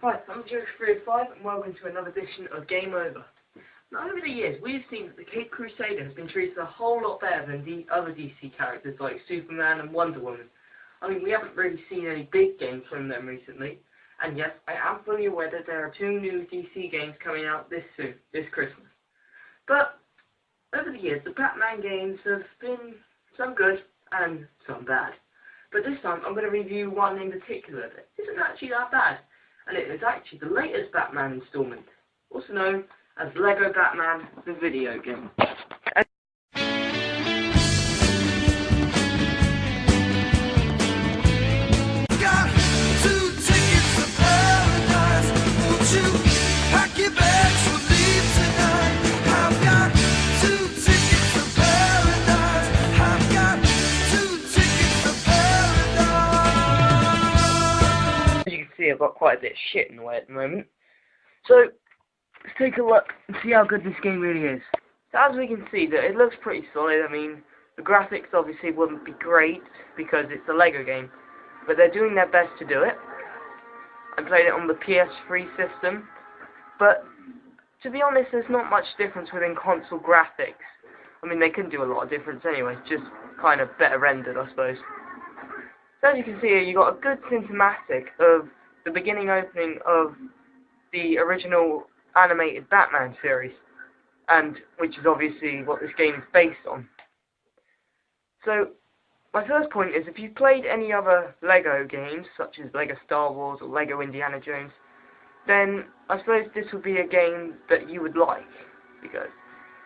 Hi, I'm Joe305 and welcome to another edition of Game Over. Now, over the years, we've seen that the Caped Crusader has been treated a whole lot better than the other DC characters like Superman and Wonder Woman. I mean, we haven't really seen any big games from them recently, and yes, I am fully aware that there are 2 new DC games coming out this Christmas. But, over the years, the Batman games have been some good and some bad. But this time, I'm going to review one in particular that isn't actually that bad. And it is actually the latest Batman installment, also known as LEGO Batman, the video game. I've got quite a bit of shit in the way at the moment. So, let's take a look and see how good this game really is. So as we can see, that it looks pretty solid. I mean, the graphics obviously wouldn't be great because it's a LEGO game, but they're doing their best to do it. I played it on the PS3 system, but to be honest, there's not much difference within console graphics. I mean, they can do a lot of difference anyway, just kind of better rendered, I suppose. So as you can see here, you got a good cinematic of the beginning opening of the original animated Batman series, and which is obviously what this game is based on. So, my first point is, if you've played any other LEGO games, such as LEGO Star Wars or LEGO Indiana Jones, then I suppose this would be a game that you would like, because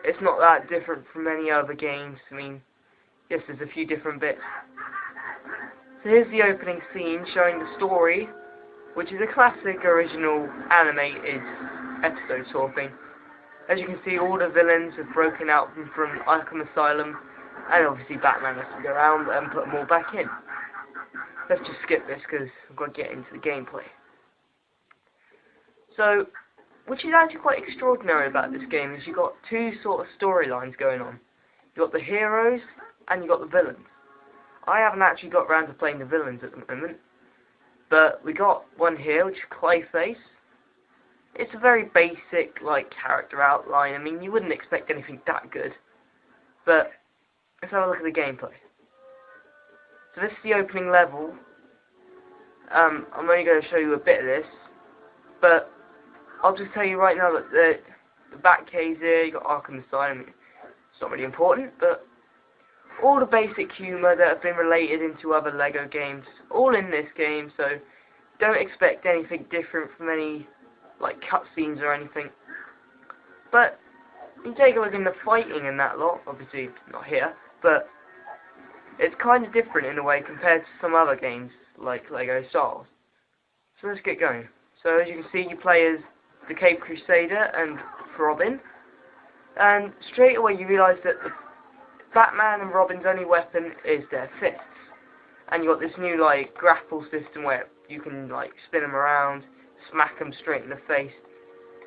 it's not that different from any other games. I mean, yes, there's a few different bits. So here's the opening scene showing the story, which is a classic original animated episode sort of thing. As you can see, all the villains have broken out from Arkham Asylum, and obviously Batman has to go around and put them all back in. Let's just skip this because I've got to get into the gameplay. So, which is actually quite extraordinary about this game is you've got 2 sort of storylines going on. You've got the heroes and you've got the villains. I haven't actually got around to playing the villains at the moment, but we got one here, which is Clayface. It's a very basic, like, character outline. I mean, you wouldn't expect anything that good. But, let's have a look at the gameplay. So this is the opening level. I'm only going to show you a bit of this, but I'll just tell you right now that the Batcave's here, you got Arkham Asylum. It's not really important, but all the basic humour that have been related into other LEGO games, all in this game, so don't expect anything different from any, like, cutscenes or anything. But, you take a look in the fighting and that lot, obviously not here, but it's kind of different in a way compared to some other games, like LEGO Star Wars. So let's get going. So as you can see, you play as the Caped Crusader and Robin, and straight away you realise that the Batman and Robin's only weapon is their fists, and you got this new like grapple system where you can like spin them around, smack them straight in the face,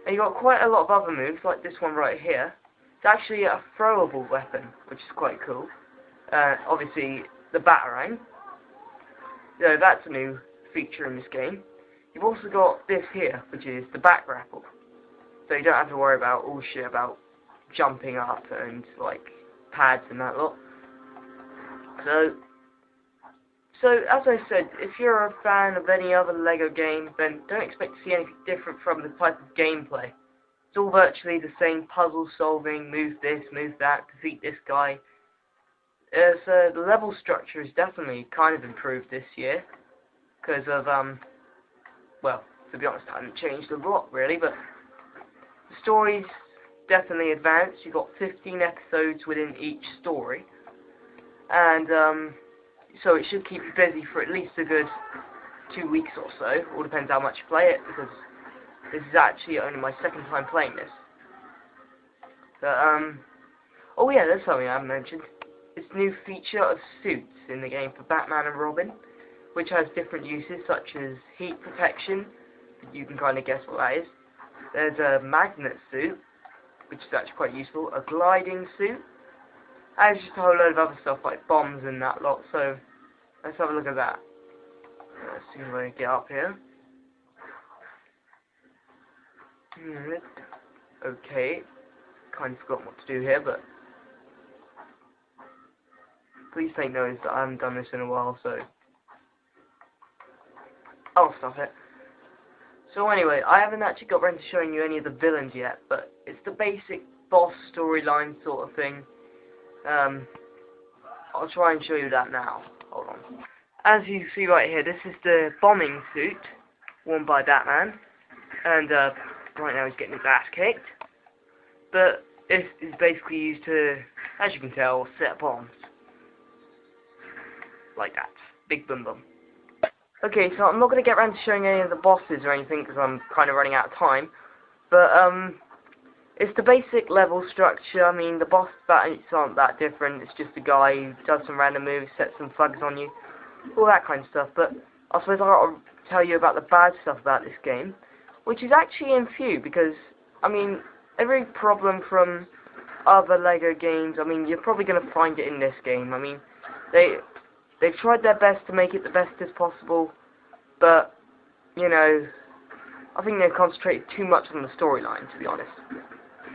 and you got quite a lot of other moves like this one right here. It's actually a throwable weapon, which is quite cool. Obviously the Batarang, so that's a new feature in this game. You've also got this here, which is the Bat Grapple, so you don't have to worry about all shit about jumping up and like pads and that lot. So as I said, if you're a fan of any other LEGO game, then don't expect to see anything different from the type of gameplay. It's all virtually the same puzzle solving, move this, move that, defeat this guy. So the level structure is definitely kind of improved this year, because of, well, to be honest, I haven't changed a lot really, but the story's definitely advanced. You've got 15 episodes within each story, and so it should keep you busy for at least a good 2 weeks or so. All depends how much you play it, because this is actually only my 2nd time playing this. But, oh yeah, that's something I haven't mentioned. This new feature of suits in the game for Batman and Robin, which has different uses such as heat protection. You can kind of guess what that is. There's a magnet suit, which is actually quite useful, a gliding suit, and just a whole load of other stuff like bombs and that lot. So let's have a look at that. Let's see if I can get up here. Okay, kind of forgot what to do here, but please take notice that I haven't done this in a while, so I'll stop it. So anyway, I haven't actually got around to showing you any of the villains yet, but it's the basic boss storyline sort of thing. I'll try and show you that now. Hold on. As you see right here, this is the bombing suit worn by Batman, and right now he's getting his ass kicked. But it is basically used to, as you can tell, set bombs. Like that. Big boom boom. Okay, so I'm not going to get around to showing any of the bosses or anything because I'm kind of running out of time. But, it's the basic level structure. I mean, the boss battles aren't that different. It's just a guy who does some random moves, sets some thugs on you, all that kind of stuff. But I suppose I'll tell you about the bad stuff about this game, which is actually in few because, I mean, every problem from other LEGO games, I mean, you're probably going to find it in this game. I mean, they've tried their best to make it the best as possible, but, you know, I think they've concentrated too much on the storyline, to be honest.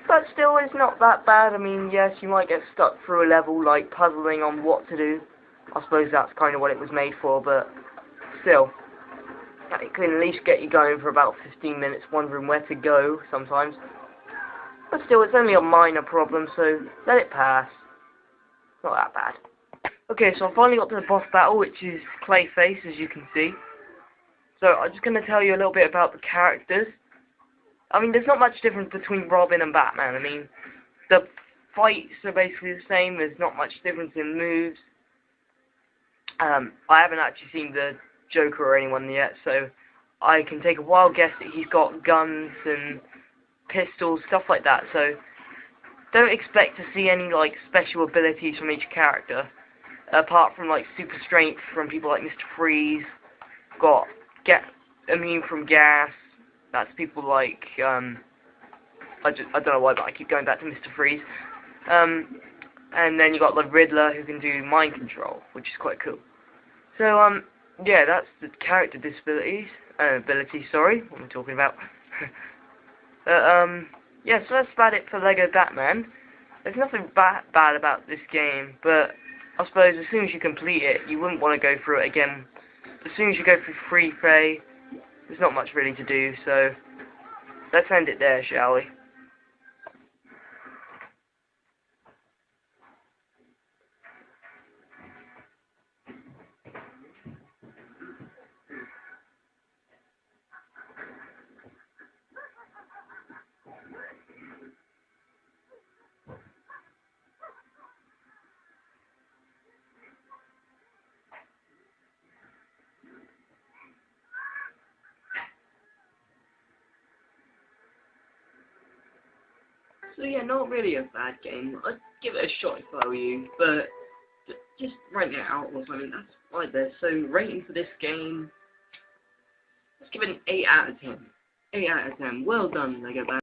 But still, it's not that bad. I mean, yes, you might get stuck through a level, like, puzzling on what to do. I suppose that's kind of what it was made for, but still, it can at least get you going for about 15 minutes, wondering where to go, sometimes. But still, it's only a minor problem, so let it pass. Not that bad. Okay, so I finally got to the boss battle, which is Clayface, as you can see. So I'm just going to tell you a little bit about the characters. I mean, there's not much difference between Robin and Batman. I mean, the fights are basically the same. There's not much difference in moves. I haven't actually seen the Joker or anyone yet, so I can take a wild guess that he's got guns and pistols, stuff like that. So don't expect to see any, like, special abilities from each character, apart from, like, super strength from people like Mr. Freeze. Got immune from gas. That's people like, I don't know why, but I keep going back to Mr. Freeze. And then you got the Riddler, who can do mind control, which is quite cool. So, yeah, that's the character abilities, sorry, what am I talking about? Yeah, so that's about it for LEGO Batman. There's nothing bad about this game, but I suppose as soon as you complete it, you wouldn't want to go through it again. As soon as you go through Free Play, there's not much really to do, so let's end it there, shall we? So yeah, not really a bad game. I'd give it a shot if I were you, but just write it out or something. That's right there. So rating for this game, let's give it an 8 out of 10. 8 out of 10. Well done, LEGO Batman.